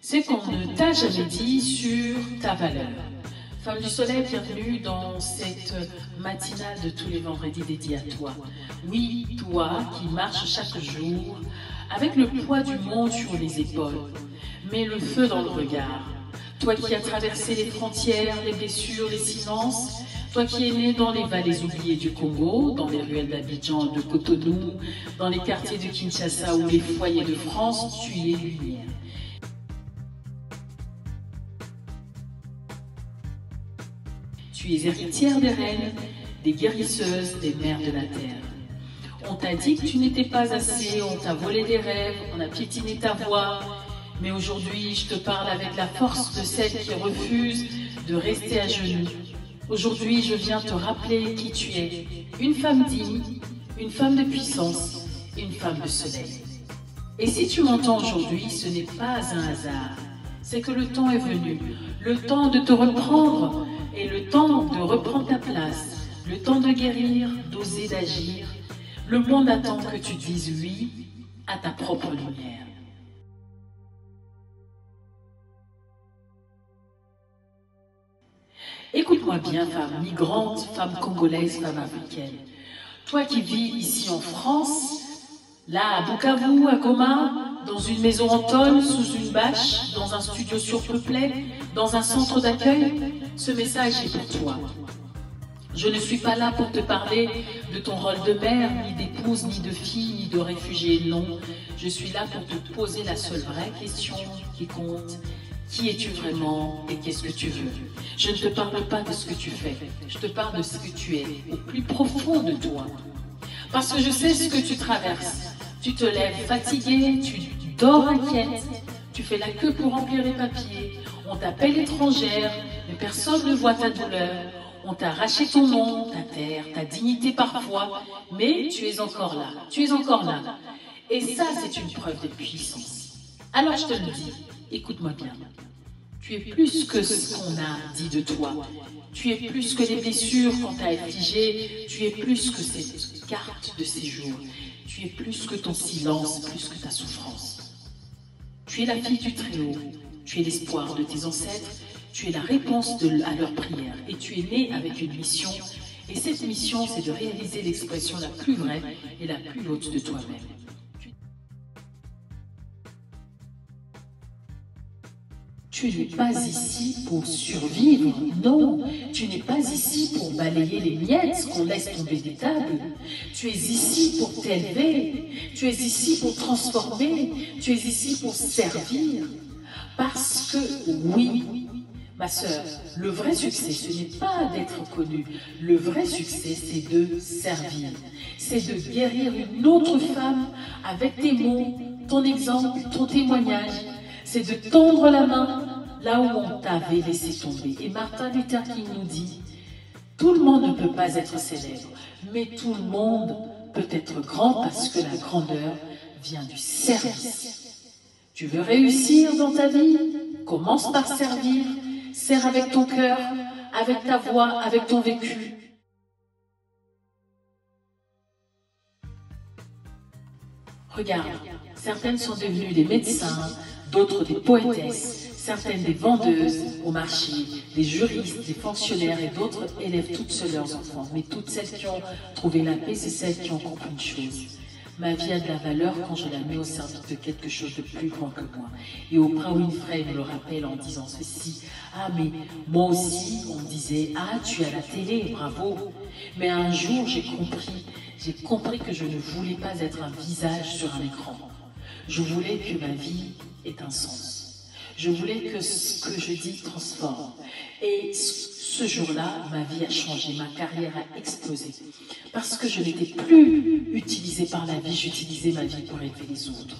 C'est qu'on ne t'a jamais dit sur ta valeur. Femme du Soleil, bienvenue dans cette matinale de tous les vendredis dédiée à toi. Oui, toi qui marches chaque jour avec le poids du monde sur les épaules, mais le feu dans le regard. Toi qui as traversé les frontières, les blessures, les silences. Toi qui es né dans les vallées oubliées du Congo, dans les ruelles d'Abidjan, de Cotonou, dans les quartiers de Kinshasa ou les foyers de France, tu es lumière. Tu es héritière des reines, des guérisseuses, des mères de la terre. On t'a dit que tu n'étais pas assez, on t'a volé des rêves, on a piétiné ta voix. Mais aujourd'hui, je te parle avec la force de celle qui refuse de rester à genoux. Aujourd'hui, je viens te rappeler qui tu es. Une femme digne, une femme de puissance, une femme de soleil. Et si tu m'entends aujourd'hui, ce n'est pas un hasard. C'est que le temps est venu. Le temps de te reprendre et le temps de reprendre ta place. Le temps de guérir, d'oser, d'agir. Le monde attend que tu dises oui à ta propre lumière. Écoute-moi bien, femme migrante, femme congolaise, femme africaine. Toi qui vis ici en France, là à Bukavu, à Goma, dans une maison en tôle, sous une bâche, dans un studio surpeuplé, dans un centre d'accueil, ce message est pour toi. Je ne suis pas là pour te parler de ton rôle de mère, ni d'épouse, ni de fille, ni de réfugiée, non. Je suis là pour te poser la seule vraie question qui compte. Qui es-tu vraiment et qu'est-ce que tu veux? Je ne te parle pas de ce que tu fais, je te parle de ce que tu es, au plus profond de toi. Parce que je sais ce que tu traverses. Tu te lèves fatiguée, tu dors inquiète, tu fais la queue pour remplir les papiers, on t'appelle étrangère, mais personne ne voit ta douleur. On t'a arraché ton nom, ta terre, ta dignité parfois, mais tu es encore là, tu es encore là. Et ça, c'est une preuve de puissance. Alors je te le dis, écoute-moi bien. Tu es plus que ce qu'on a dit de toi. Tu es plus que les blessures qu'on t'a infligées. Tu es plus que cette carte de séjour. Tu es plus que ton silence, plus que ta souffrance. Tu es la fille du Très-Haut. Tu es l'espoir de tes ancêtres. Tu es la réponse à leurs prières. Et tu es né avec une mission. Et cette mission, c'est de réaliser l'expression la plus vraie et la plus haute de toi-même. Tu n'es pas ici pour survivre, non. Tu n'es pas ici pour balayer les miettes qu'on laisse tomber des tables. Tu es ici pour t'élever. Tu es ici pour transformer. Tu es ici pour servir. Parce que, oui, ma sœur, le vrai succès, ce n'est pas d'être connu. Le vrai succès, c'est de servir. C'est de guérir une autre femme avec tes mots, ton exemple, ton témoignage. C'est de tendre la main là où on t'avait laissé tomber. Et Martin Luther King nous dit, tout le monde ne peut pas être célèbre, mais tout le monde peut être grand parce que la grandeur vient du service. Tu veux réussir dans ta vie? Commence par servir. Sers avec ton cœur, avec ta voix, avec ton vécu. Regarde, certaines sont devenues des médecins, d'autres des poétesses, certaines des vendeuses au marché, des juristes, des fonctionnaires et d'autres élèvent toutes seules leurs enfants. Mais toutes celles qui ont trouvé la paix, c'est celles qui ont compris une chose. Ma vie a de la valeur quand je la mets au service de quelque chose de plus grand que moi. Et Oprah Winfrey me le rappelle en disant ceci. Ah, mais moi aussi, on me disait, ah, tu es à la télé, bravo. Mais un jour, j'ai compris que je ne voulais pas être un visage sur un écran. Je voulais que ma vie ait un sens. Je voulais que ce que je dis transforme. Et ce jour-là, ma vie a changé, ma carrière a explosé. Parce que je n'étais plus utilisée par la vie, j'utilisais ma vie pour aider les autres.